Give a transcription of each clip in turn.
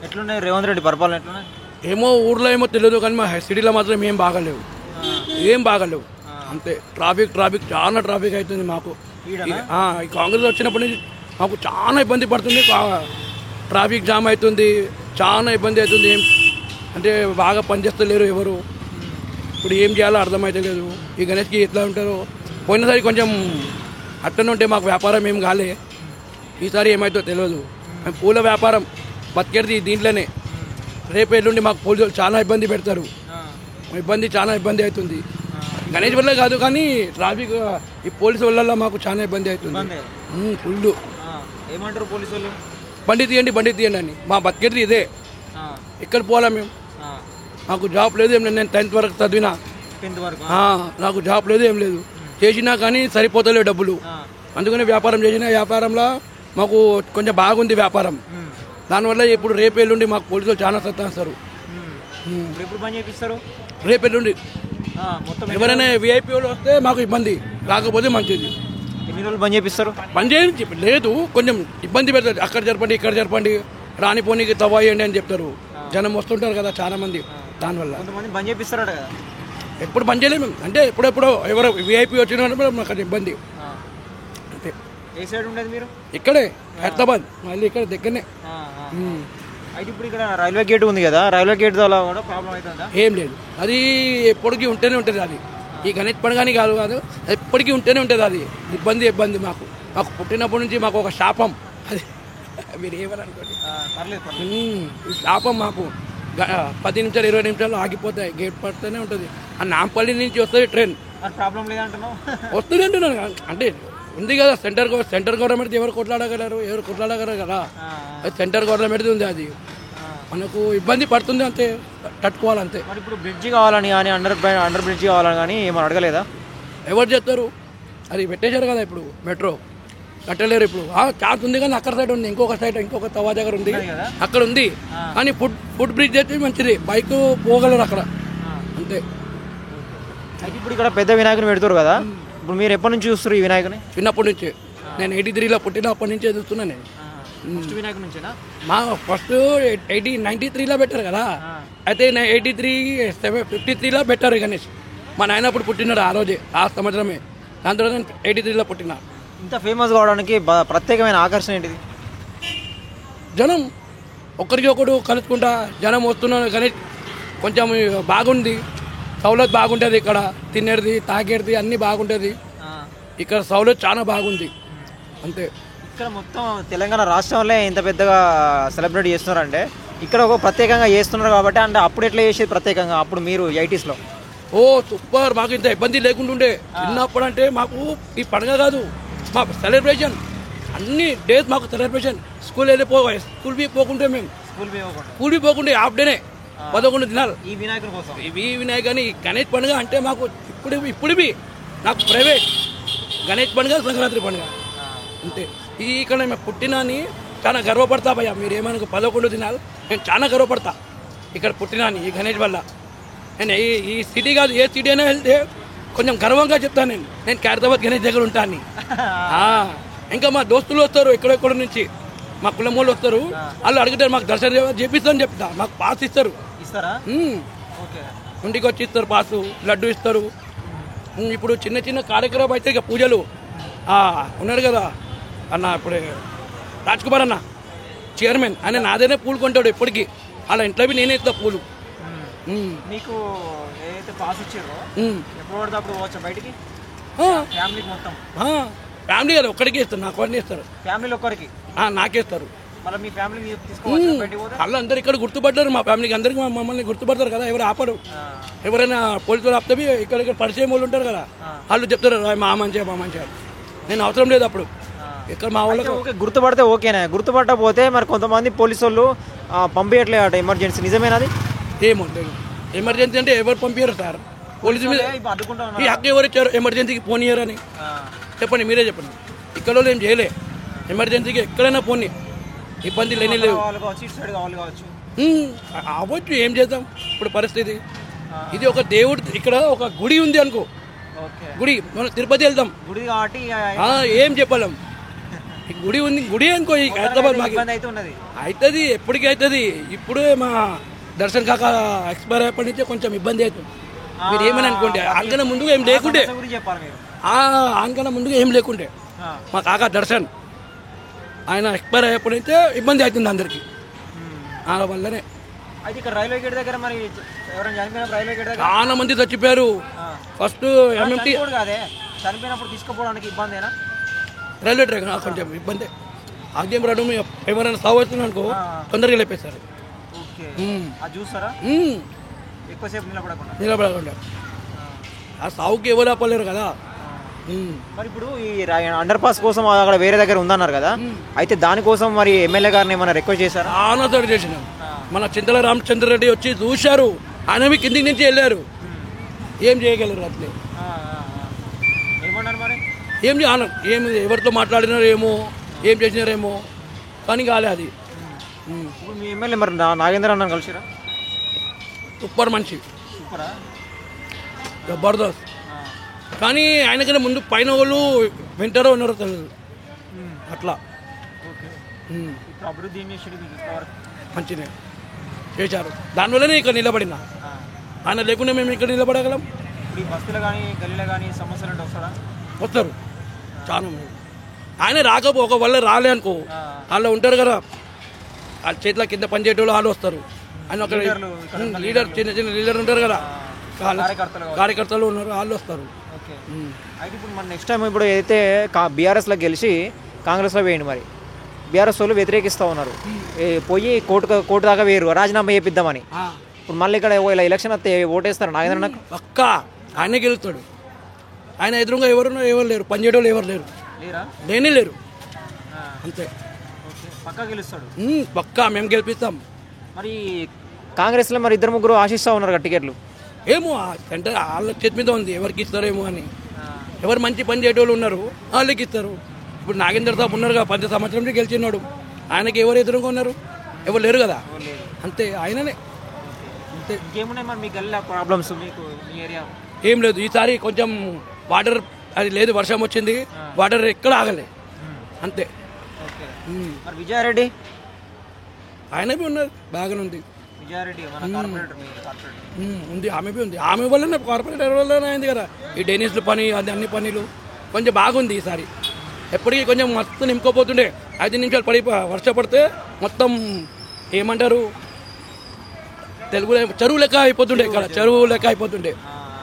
ఎట్లున్నాయి రేవంత్ రెడ్డి పరిపాలన ఎట్లున్నాయి? ఏమో ఊర్లో ఏమో తెలియదు కానీ మా సిటీలో మాత్రం ఏం బాగాలేవు, ఏం బాగాలేవు. అంతే ట్రాఫిక్ చాలా ట్రాఫిక్ అవుతుంది మాకు. ఈ కాంగ్రెస్ వచ్చినప్పటి నుంచి మాకు చాలా ఇబ్బంది పడుతుంది. ట్రాఫిక్ జామ్ అవుతుంది, చాలా ఇబ్బంది అవుతుంది. ఏం అంటే బాగా పనిచేస్తలేరు ఎవరు. ఇప్పుడు ఏం చేయాలో అర్థమైతే లేదు. ఈ గణేష్కి ఎట్లా ఉంటారో పోయినసారి కొంచెం అట్టనే ఉంటే మాకు వ్యాపారం ఏం కాలే. ఈసారి ఏమైతే తెలియదు. మేము పూల వ్యాపారం బతికేది దీంట్లోనే. రేపు ఎల్లుండి మాకు పోలీసులు చాలా ఇబ్బంది పెడతారు. చాలా ఇబ్బంది అవుతుంది. గణేష్ వల్ల కాదు కానీ ట్రాఫిక్ ఈ పోలీసు వల్ల మాకు చాలా ఇబ్బంది అవుతుంది. ఫుల్ ఏమంటారు పోలీసులు? బండి తీయండి అని. మా బతికేది ఇదే. ఎక్కడ పోవాలా మేము? నాకు జాబ్ లేదు ఏం లేదు. నేను 10th వరకు చదివినా. నాకు జాబ్ లేదు ఏం లేదు. చేసినా కానీ సరిపోతలేవు డబ్బులు. అందుకని వ్యాపారం వ్యాపారంలో మాకు కొంచెం బాగుంది వ్యాపారం. దానివల్ల ఇప్పుడు రేపు ఎల్లుండి మాకు పోలీసులు చాలా సత్తాస్తారు. రేపు ఎల్లుండి ఎవరైనా విఐపీ వాళ్ళు వస్తే మాకు ఇబ్బంది, రాకపోతే మంచిది. ఎన్ని రోజులు బంద్ చేపిస్తారు? బంద్ చేయని లేదు, కొంచెం ఇబ్బంది పెడతారు. అక్కడ జరపండి ఇక్కడ జరపండి, రానిపోనీకి తవ్వేయండి అని చెప్తారు. జనం వస్తుంటారు కదా చాలా మంది. దానివల్ల కొంతమంది బంద్ చేపిస్తారట కదా. ఎప్పుడు బంద్ చేయలేము అంటే ఎప్పుడెప్పుడో ఎవరో విఐపీ వచ్చిన మాకు అది ఇబ్బంది. అంతే. ఏ సైడ్ ఉండేది మీరు? ఇక్కడే హైదరాబాద్, మళ్ళీ ఇక్కడ దగ్గరనే. అయితే ఇప్పుడు ఇక్కడ రైల్వే గేట్ ఉంది కదా, రైల్వే గేట్ ద్వారా కూడా ప్రాబ్లం అవుతుందా? ఏం లేదు, అది ఎప్పటికీ ఉంటేనే ఉంటుంది. అది ఈ గణేష్ పండుగని కాదు ఎప్పటికీ ఉంటేనే ఉంటుంది. అది ఇబ్బంది మాకు పుట్టినప్పటి నుంచి మాకు ఒక శాపం. అది మీరు ఏమని అనుకోండి, ఈ శాపం మాకు 10 నిమిషాలు 20 నిమిషాలు ఆగిపోతాయి. గేట్ పడుతూనే ఉంటుంది. ఆ నాంపల్లి నుంచి వస్తుంది ట్రైన్. ప్రాబ్లం లేదంటున్నావు? వస్తుంది అంటున్నాను. అంటే ఉంది కదా సెంటర్ గవర్నమెంట్ ఎవరు కొట్లాడగలరు కదా. సెంటర్ గవర్నమెంట్ ఉంది. అది మనకు ఇబ్బంది పడుతుంది, అంతే తట్టుకోవాలి అంతే. మరి ఇప్పుడు బ్రిడ్జి కావాలని కానీ అండర్ బ్రిడ్జి కావాలని కానీ ఏమని అడగలేదా? ఎవరు చెప్తారు? అది పెట్టేశారు కదా ఇప్పుడు మెట్రో, కట్టలేరు ఇప్పుడు. ఛాన్స్ ఉంది కానీ అక్కడ సైడ్ ఉంది, ఇంకొక తవా దగ్గర ఉంది, అక్కడ ఉంది. కానీ ఫుడ్ బ్రిడ్జ్ అయితే మంచిది, బైక్ పోగలరు అక్కడ అంతే. అయితే ఇప్పుడు ఇక్కడ పెద్ద వినాయకుని పెడతారు కదా, ఇప్పుడు మీరు ఎప్పటి నుంచి చూస్తారు ఈ వినాయకుని? చిన్నప్పటి నుంచి. నేను 83లో పుట్టినప్పటి నుంచే చూస్తున్నాను నేను. వినాయకుని నుంచేనా? మా ఫస్ట్ 93లో పెట్టారు కదా. అయితే 53లో పెట్టారు గణేష్. మా నాయన అప్పుడు పుట్టినాడు ఆ రోజే, ఆ సంవత్సరమే. దాని తర్వాత 83లో పుట్టిన. ఇంత ఫేమస్ కావడానికి ప్రత్యేకమైన ఆకర్షణ ఏంటిది? జనం ఒకరికి ఒకడు కలుసుకుంటా జనం వస్తున్నారు. గణేష్ కొంచెం బాగుంది, సౌలత్ బాగుంటుంది. ఇక్కడ తినేది తాగేది అన్నీ బాగుంటుంది. ఇక్కడ సౌలత్ చాలా బాగుంది అంతే. ఇక్కడ మొత్తం తెలంగాణ రాష్ట్రంలో ఇంత పెద్దగా సెలబ్రేట్ చేస్తున్నారంటే ఇక్కడ ఒక ప్రత్యేకంగా చేస్తున్నారు కాబట్టి. అంటే అప్పుడు ఎట్లా చేసేది ప్రత్యేకంగా అప్పుడు మీరు 80sలో? ఓ సూపర్, మాకు ఇంత ఇబ్బంది లేకుంటుండే. చిన్నప్పుడు అంటే మాకు ఈ పండుగ కాదు, మా సెలబ్రేషన్ అన్ని డేస్ మాకు సెలబ్రేషన్. స్కూల్ పోకుంటే మేము స్కూల్ పోకుంటే హాఫ్ డేనే 11 దినాలు ఈ వినాయకుని కోసం. ఈ వినాయకుని గణేష్ పండుగ అంటే మాకు ఇప్పుడు నాకు ప్రైవేట్ గణేష్ పండుగ, సంక్రాంతి పండుగ అంతే. ఇక్కడ మేము పుట్టినాని చాలా గర్వపడతా భయ్యా. మీరు ఏమనుకో 11 దినాలు నేను చాలా గర్వపడతా ఇక్కడ పుట్టినాని ఈ గణేష్ వల్ల. నేను ఈ సిటీ కాదు, ఏ సిటీ అయినా వెళ్తే కొంచెం గర్వంగా చెప్తాను. నేను ఖైరతాబాద్ గణేష్ దగ్గర ఉంటాను. ఇంకా మా దోస్తులు వస్తారు ఎక్కడెక్కడ నుంచి, మా కులం వాళ్ళు వస్తారు. వాళ్ళు అడుగుతారు మాకు దర్శనం చేపిస్తాను చెప్తా. మాకు పాస్ ఇస్తారు, ఇంటికి వచ్చి ఇస్తారు పాసు, లడ్డు ఇస్తారు. ఇప్పుడు చిన్న కార్యక్రమం అయితే ఇక పూజలు ఉన్నాడు కదా అన్న, ఇప్పుడే రాజ్ కుమార్ అన్న చైర్మన్, ఆయన నాదేనే పూలు కొంటాడు ఎప్పటికీ. అలా ఇంట్లో నేనే ఇస్తా పూలు. మీకు ఏదైతే పాస్ ఇచ్చారో ఎప్పుడు పడితే అప్పుడు పోవచ్చు బయటికి? ఫ్యామిలీకి మొత్తం? ఫ్యామిలీ కదా, ఒక్కడికి ఇస్తారు. నాకు అన్నీ ఇస్తారు. ఫ్యామిలీ ఒక్కరికి నాకేస్తారు. మళ్ళీ మీ ఫ్యామిలీ తీసుకోవచ్చు బయటికి పోతే? వాళ్ళు అందరు ఇక్కడ గుర్తుపడ్డారు, మా ఫ్యామిలీకి అందరికీ మమ్మల్ని గుర్తుపడతారు కదా. ఎవరు ఆపరు. ఎవరైనా పోలీసులు ఆపుతావి ఇక్కడ పరిచయం వాళ్ళు ఉంటారు కదా, వాళ్ళు చెప్తారు మా మంచిగా. నేను అవసరం లేదు అప్పుడు ఇక్కడ మా వాళ్ళకి. ఓకే, గుర్తుపడితే ఓకేనా? గుర్తుపట్టకపోతే మరి కొంతమంది పోలీసు వాళ్ళు పంపించట్లేదట ఎమర్జెన్సీ, నిజమేనది? ఏమో ఎమర్జెన్సీ అంటే ఎవరు పంపించారు సార్? పోలీసు మీద ఈ హక్కు ఎవరు ఇచ్చారు ఎమర్జెన్సీకి పోనీయరు అని? చెప్పండి, మీరే చెప్పండి. ఇక్కడ వాళ్ళు ఏం చేయలే. ఎమర్జెన్సీకి ఎక్కడైనా పోనీ, ఇబ్బంది లేని లేవు. అవ్వచ్చు, ఏం చేద్దాం ఇప్పుడు పరిస్థితి. ఇది ఒక దేవుడు, ఇక్కడ ఒక గుడి ఉంది అనుకో, గుడి. మనం తిరుపతి వెళ్తాం, గుడి కాబట్టి ఏం చెప్పలేం. ఈ గుడి ఉంది, గుడి అనుకో ఈ హైదరాబాద్ మాకు ఇబ్బంది అయితే ఉన్నది. అవుతుంది, ఎప్పటికీ అవుతుంది. ఇప్పుడే మా దర్శన్ కాక ఎక్స్పైర్ అయినప్పటి నుంచే కొంచెం ఇబ్బంది అవుతుంది. మీరు ఏమని అనుకోండి, అంకన ముందుగా ఏం లేకుండే, సమస్య గురించి చెప్పాలి మీరు. అంకన ముందుగా ఏం లేకుండే. మా కాక దర్శన్ ఆయన ఎక్స్పైర్ అయ్యేప్పటి నుంచే ఇబ్బంది అవుతుంది అందరికీ. ఆ వల్లనే అయితే ఇక్కడ రైల్వే గేట్ దగ్గర మరి ఎవరైనా చనిపోయినప్పుడు రైల్వే గేట్ దగ్గర చాలా మంది చచ్చిపోయారు. ఫస్ట్ ఎంఎంటీ చనిపోడు కాదే, చనిపోయినప్పుడు తీసుకుపోవడానికి ఇబ్బందేనా? రైల్వే ట్రాక్ కొంచెం ఇబ్బంది. ఆద్యం రాడు ఎవరైనా సాగు వస్తుంది అనుకో తొందరగా లేపేస్తారు. ఓకే, అది చూస్తారా ఎక్కువసేపు నిలబడకుండా. ఆ సాగుకి ఎవరు ఆపలేరు కదా. మరి ఇప్పుడు ఈ అండర్ పాస్ కోసం అక్కడ వేరే దగ్గర ఉందన్నారు కదా, అయితే దానికోసం మరి ఎమ్మెల్యే గారిని ఏమైనా రిక్వెస్ట్ చేశారా? చాలా తోటి చేసినాం. మన చింతల రామచంద్రరెడ్డి వచ్చి చూశారు, ఆయన కిందికి నుంచి వెళ్ళారు. ఏం చేయగలరు అట్లే, ఏమన్నారు మరి? ఏం ఎవరితో మాట్లాడినారో ఏమో, ఏం చేసినారేమో కానీ కాలే అది. ఇప్పుడు మీ ఎమ్మెల్యే మరి నాగేంద్ర అన్న కలిసిరా? సూపర్ మనిషి, సూపరా, జబర్దస్త్. కానీ ఆయనకన్నా ముందు పైన వాళ్ళు వింటారో ఉన్నారో తెలియదు అట్లా. అభివృద్ధి మంచిగా చేశారు, దానివల్లనే ఇక్కడ నిలబడినా. ఆయన లేకుండా మేము ఇక్కడ నిలబడగలం? ఈ బస్తీలో కానీ గల్లీలో కానీ సమస్యలు అంటే వస్తారు చాలా మంది. ఆయన రాకపో వల్ల రాలే అనుకో, వాళ్ళు ఉంటారు కదా వాళ్ళ చేతిలో కింద పనిచేయటోళ్ళు వాళ్ళు వస్తారు. ఆయన ఒక లీడర్, చిన్న చిన్న లీడర్ ఉంటారు కదా, కార్యకర్తలు ఉన్నారు, వాళ్ళు వస్తారు. అయితే ఇప్పుడు మన నెక్స్ట్ టైం ఇప్పుడు ఏదైతే బీఆర్ఎస్లో గెలిచి కాంగ్రెస్లో వేయండి, మరి బీఆర్ఎస్ వాళ్ళు వ్యతిరేకిస్తూ ఉన్నారు, పోయి కోర్టు దాకా వేయరు, రాజీనామా చేపిద్దామని. ఇప్పుడు మళ్ళీ ఇక్కడ ఇలా ఎలక్షన్ వస్తే ఓటేస్తారు నాగేంద్ర? పక్కా ఆయనే గెలుస్తాడు. ఆయన ఎదురుగా ఎవరు లేరు, పనిచేయడం ఎవరు లేరు, లేనే లేరు. అంతే, పక్కా గెలుస్తాడు. పక్కా మేము గెలిపిస్తాం. మరి కాంగ్రెస్లో మరి ఇద్దరు ముగ్గురు ఆశిస్తూ ఉన్నారు కదా టికెట్లు. ఏమో అంటే వాళ్ళ చేతి మీద ఉంది ఎవరికి ఇస్తారేమో అని. ఎవరు మంచి పని చేయటోళ్ళు ఉన్నారు వాళ్ళకి ఇస్తారు. ఇప్పుడు నాగేంద్ర సాబ్ ఉన్నారు కదా, 10 సంవత్సరం నుంచి గెలిచినాడు. ఆయనకి ఎవరు ఎదురుగా ఉన్నారు? ఎవరు లేరు కదా. అంతే, ఆయననే. అంతే. ఇంకేమున్నాయి మరి మీ గల్లీలో ప్రాబ్లమ్స్ మీకు మీ ఏరియా? ఏం లేదు, ఈసారి కొంచెం వాటర్ అది లేదు, వర్షం వచ్చింది, వాటర్ ఎక్కడ ఆగలే. అంతే. మరి విజయారెడ్డి ఆయనవి ఉన్నది, బాగానే ఉంది. విజయారెడ్డి ఉంది, ఆమె ఉంది. ఆమె వల్లనే, కార్పొరేటర్ వల్లనే అయింది కదా ఈ డెనిస్ల పని, అది అన్ని పనులు కొంచెం బాగుంది ఈసారి. ఎప్పటికీ కొంచెం మస్తు నింపుకోపోతుండే, 5 నిమిషాలు వర్షం పడితే మొత్తం ఏమంటారు తెలుగులో చెరువు లెక్క అయిపోతుండే, ఇక్కడ చెరువు లెక్క అయిపోతుండే.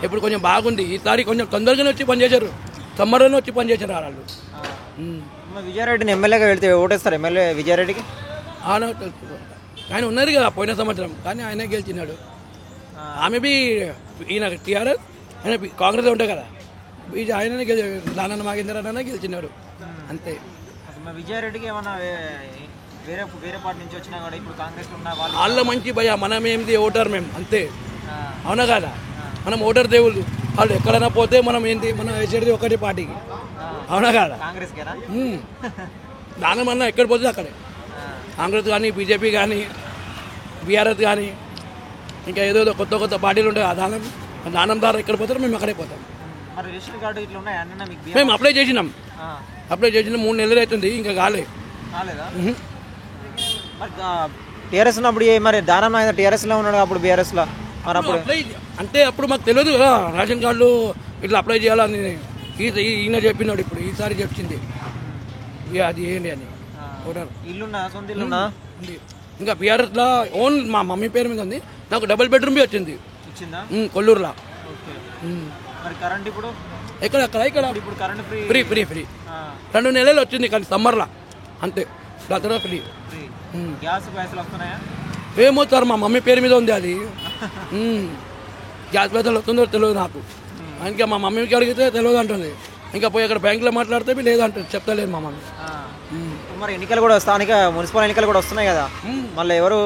ఇప్పుడు కొంచెం బాగుంది. ఈసారి కొంచెం తొందరగానే వచ్చి పనిచేశారు, సమ్మర్లోనే వచ్చి పనిచేశారు వాళ్ళు. విజయారెడ్డిని ఎమ్మెల్యేగా వెళ్తే ఓటేస్తారు ఎమ్మెల్యే విజయారెడ్డికి? ఆయన ఉన్నారు కదా పోయిన సంవత్సరం, కానీ ఆయనే గెలిచినాడు. ఆమె బి ఈయన టీఆర్ఎస్, ఆయన కాంగ్రెస్ ఉంటాయి కదా, ఆయననే దానన్న నాగేంద్ర అన్న గెలిచినాడు. అంతే. విజయారెడ్డికి ఏమన్నా వేరే పార్టీ నుంచి వచ్చినా కూడా ఇప్పుడు కాంగ్రెస్ ఉన్న వాళ్ళ మంచి భయ, మనం ఏంది ఓటర్ మేము, అంతే. అవునా కదా, మనం ఓటర్ దేవుళ్ళు. వాళ్ళు ఎక్కడైనా పోతే మనం ఏంటి, మనం వేసేది ఒకటి పార్టీకి. అవునా కదా, కాంగ్రెస్ దానం అన్న ఎక్కడ పోతే అక్కడే. కాంగ్రెస్ కానీ, బీజేపీ కానీ, బీఆర్ఎస్ కానీ, ఇంకా ఏదో కొత్త పార్టీలు ఉంటాయి. ఆ దానం ద్వారా ఎక్కడ పోతారో మేము అక్కడే పోతాం. మేము అప్లై చేసినాం 3 నెలలు అవుతుంది, ఇంకా కాలేదా? టీఆర్ఎస్ ఉన్నప్పుడు మరి దానం ఆయన టీఆర్ఎస్లో ఉన్నాడు, అప్పుడు బీఆర్ఎస్లో మరి అప్పుడు అంటే అప్పుడు మాకు తెలియదు కదా రేషన్ కార్డులు ఇట్లా అప్లై చేయాలని. ఈయన చెప్పినాడు, ఇప్పుడు ఈసారి చెప్పింది అది ఏంటి అని. ఇల్లున్నా, సొంత ఇల్లున్నా? ఇంకా బీఆర్ఎస్లో ఓన్ మా మమ్మీ పేరు మీద ఉంది, నాకు డబుల్ బెడ్రూమ్ వచ్చింది కొల్లూరులో. ఇప్పుడు ఇక్కడ ఫ్రీ 2 నెలలు వచ్చింది, కానీ సమ్మర్లో అంతే, దసరా ఫ్రీ. ఏమో సార్, మా మమ్మీ పేరు మీద ఉంది అది. గ్యాస్ పైసలు వస్తుందో తెలియదు నాకు, ఇంకా మా మమ్మీకి అడిగితే తెలియదు అంటుంది. ఇంకా పోయి అక్కడ బ్యాంకులో మాట్లాడితే లేదంటుంది, చెప్తలేదు మా మమ్మీ. మరి ఎన్నికలు కూడా, స్థానిక మున్సిపల్ ఎన్నికలు కూడా వస్తున్నాయి కదా, మళ్ళీ ఎవరు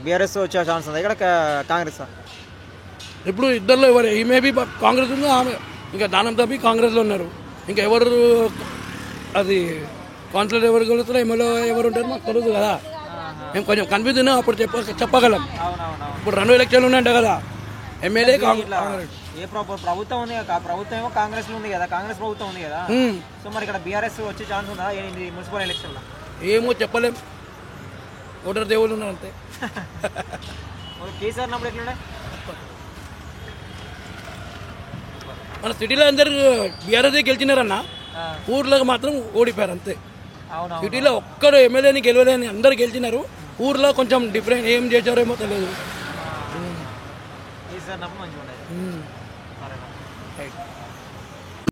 బీఆర్ఎస్ వచ్చే ఛాన్స్ ఉంది ఇక్కడ కాంగ్రెస్? ఇప్పుడు ఇద్దరులో ఎవరు, ఈమె బి కాంగ్రెస్ ఉంది, ఆమె ఇంకా దానం తప్పి కాంగ్రెస్లో ఉన్నారు. ఇంకా ఎవరు అది కౌన్సిలర్ ఎవరు గెలుస్తారో, ఎమ్మెల్యే ఎవరు ఉంటారో మాకు తెలియదు కదా. మేము కొంచెం కన్ఫ్యూజ్ ఉన్నాం, అప్పుడు చెప్పగలం. ఇప్పుడు 2 ఎలక్షన్లు ఉన్నాయంట కదా, ఎమ్మెల్యే కాంగ్రెస్. ప్రభుత్వం ఉంది కదా, ప్రభుత్వం ఏమో కాంగ్రెస్లో ఉంది కదా, కాంగ్రెస్ ప్రభుత్వం ఉంది కదా. సో మరి ఇక్కడ బీఆర్ఎస్ వచ్చే ఛాన్స్ ఉందా ఈ మున్సిపల్ ఎలక్షన్లో? ఏమో చెప్పలేం, ఓటర్ దేవుళ్ళు ఉన్నారు అంతే. కేసీఆర్ నప్పుడు ఎట్లుండే? మన సిటీలో అందరు బీఆర్ఎస్ గెలిచినారన్న, ఊర్లో మాత్రం ఓడిపోయారు అంతే. సిటీలో ఒక్కరు ఎమ్మెల్యేని గెలవలేని అందరు గెలిచినారు, ఊర్లో కొంచెం డిఫరెంట్ ఏం చేశారేమో తెలియదు. కేసీఆర్ నప్పుడు మంచిగా ఉండేది.